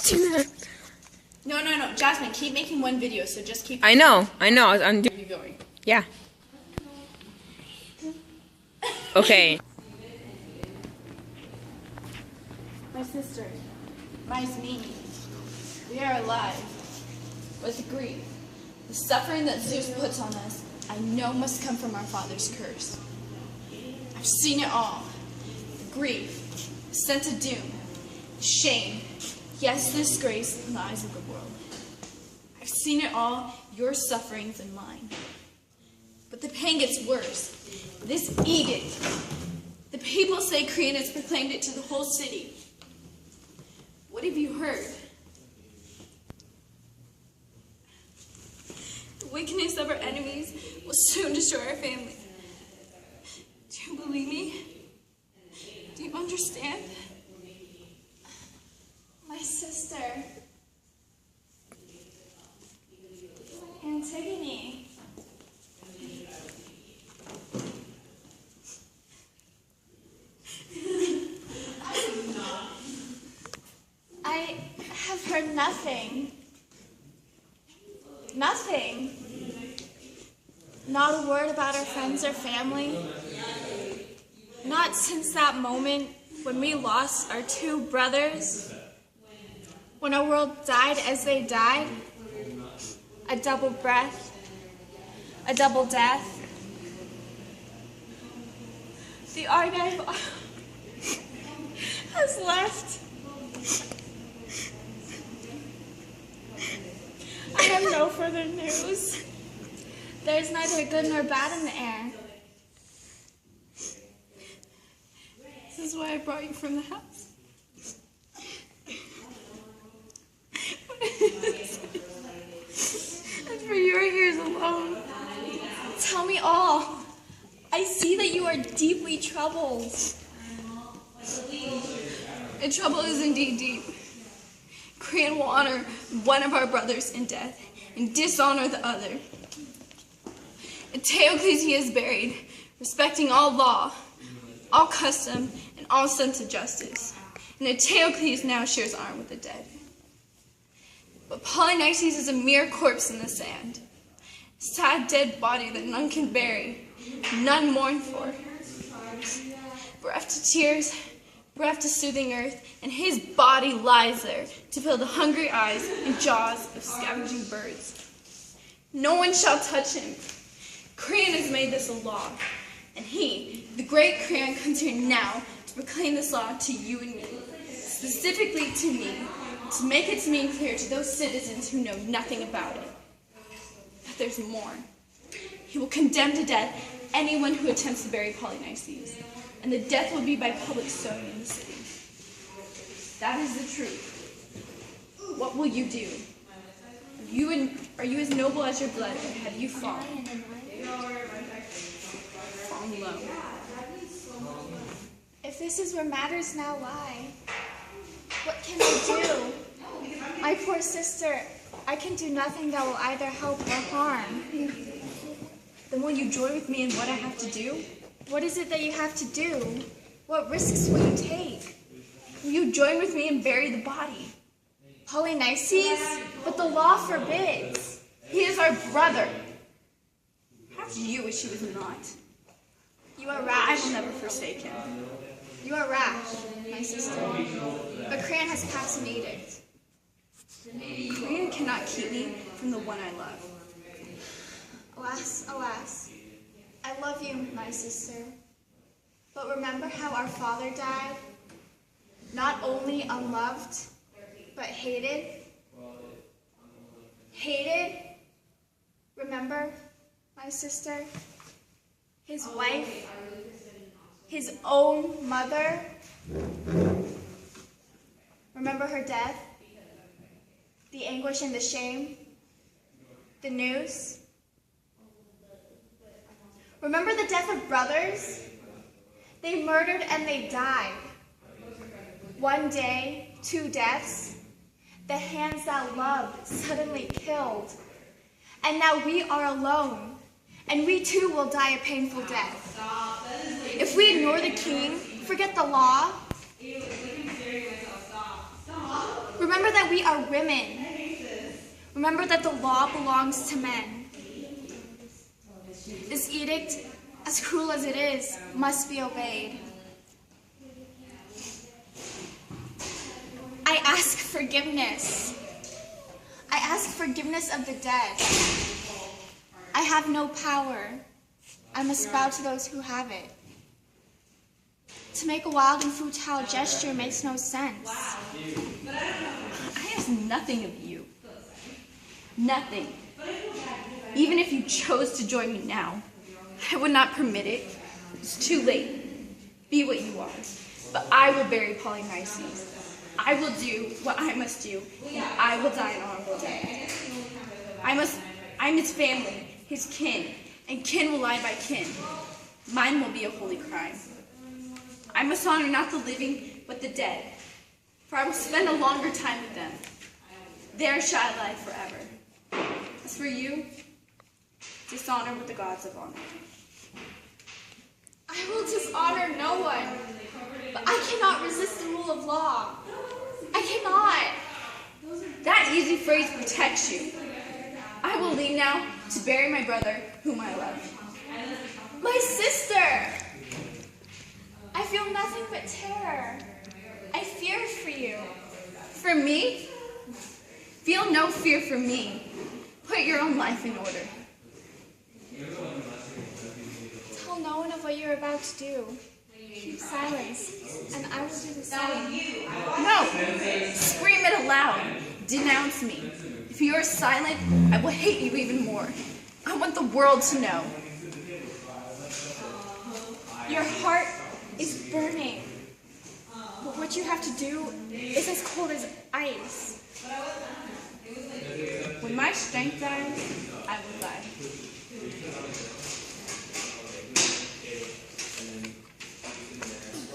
do that. No. Jasmine, keep making one video, so just keep... I know. I'm doing... going. Yeah. Okay. My sister, me, we are alive. But the grief, the suffering that Zeus puts on us, I know must come from our father's curse. I've seen it all. The grief, the sense of doom, the shame, yes, disgrace in the eyes of the world. I've seen it all, your sufferings and mine. But the pain gets worse. This edict, the people say Creon has proclaimed it to the whole city. What have you heard? The wickedness of our enemies will soon destroy our family. Do you believe me? Do you understand? My sister, Antigone. I have heard nothing. Nothing. Not a word about our friends or family. Not since that moment when we lost our two brothers. When our world died as they died. A double breath. A double death. The archive has left. I have no further news. There's neither good nor bad in the air. This is why I brought you from the house. And for your ears alone. Tell me all. I see that you are deeply troubled. And trouble is indeed deep. Creon will honor one of our brothers in death and dishonor the other. Antigone he is buried, respecting all law, all custom, and all sense of justice. And Antigone now shares honor with the dead. But Polynices is a mere corpse in the sand, a sad dead body that none can bury, none mourn for. Bereft to tears, bereft to soothing earth, and his body lies there to fill the hungry eyes and jaws of scavenging birds. No one shall touch him. Creon has made this a law, and he, the great Creon, comes here now to proclaim this law to you and me, specifically to me, to make its meaning clear to those citizens who know nothing about it. But there's more. He will condemn to death anyone who attempts to bury Polynices, and the death will be by public stoning in the city. That is the truth. What will you do? Are you as noble as your blood, or have you fallen? Fallen low. If this is where matters now lie, what can I do? My poor sister, I can do nothing that will either help or harm. Then will you join with me in what I have to do? What is it that you have to do? What risks will you take? Will you join with me and bury the body? Polynices? But the law forbids. He is our brother. How do you wish he was not? You are I rash. will never forsake him. You are rash, my sister. But Creon has passed an edict. Creon cannot keep me from the one I love. Alas, alas. I love you, my sister. But remember how our father died? Not only unloved, but hated. Hated? Remember, my sister? His wife? His own mother? Remember her death? The anguish and the shame? The news? Remember the death of brothers? They murdered and they died. One day, two deaths. The hands that loved suddenly killed. And now we are alone. And we too will die a painful death. If we ignore the king, forget the law, remember Remember that we are women. Remember that the law belongs to men. This edict, as cruel as it is, must be obeyed. I ask forgiveness. I ask forgiveness of the dead. I have no power. I must bow to those who have it. To make a wild and futile gesture makes no sense. I ask nothing of you. Nothing. Even if you chose to join me now, I would not permit it. It's too late. Be what you are. But I will bury Polynices. I will do what I must do, and I will die an honorable death. I'm his family, his kin, and kin will lie by kin. Mine will be a holy crime. I must honor not the living, but the dead, for I will spend a longer time with them. There shall I lie forever. As for you, dishonor with the gods of honor. I will dishonor no one, but I cannot resist the rule of law. I cannot. That easy phrase protects you. I will leave now to bury my brother, whom I love. My sister! I feel nothing but terror. I fear for you. For me? Feel no fear for me. Put your own life in order. Tell no one of what you're about to do. Keep silence, and I will do the same. No! Scream it aloud. Denounce me. If you are silent, I will hate you even more. I want the world to know. Your heart is burning, but what you have to do is as cold as ice. When my strength dies, I will die.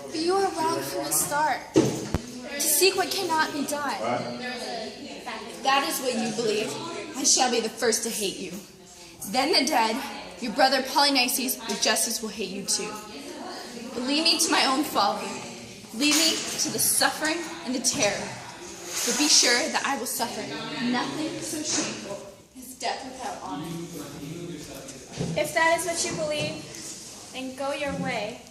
But you are wrong from the start. To seek what cannot be done. If that is what you believe, I shall be the first to hate you. Then the dead, your brother Polynices with justice will hate you too. But leave me to my own folly. Leave me to the suffering and the terror. But be sure that I will suffer nothing so shameful as death without honor. If that is what you believe, then go your way.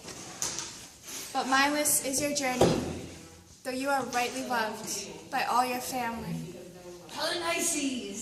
But mindless is your journey, though you are rightly loved by all your family. Polynices!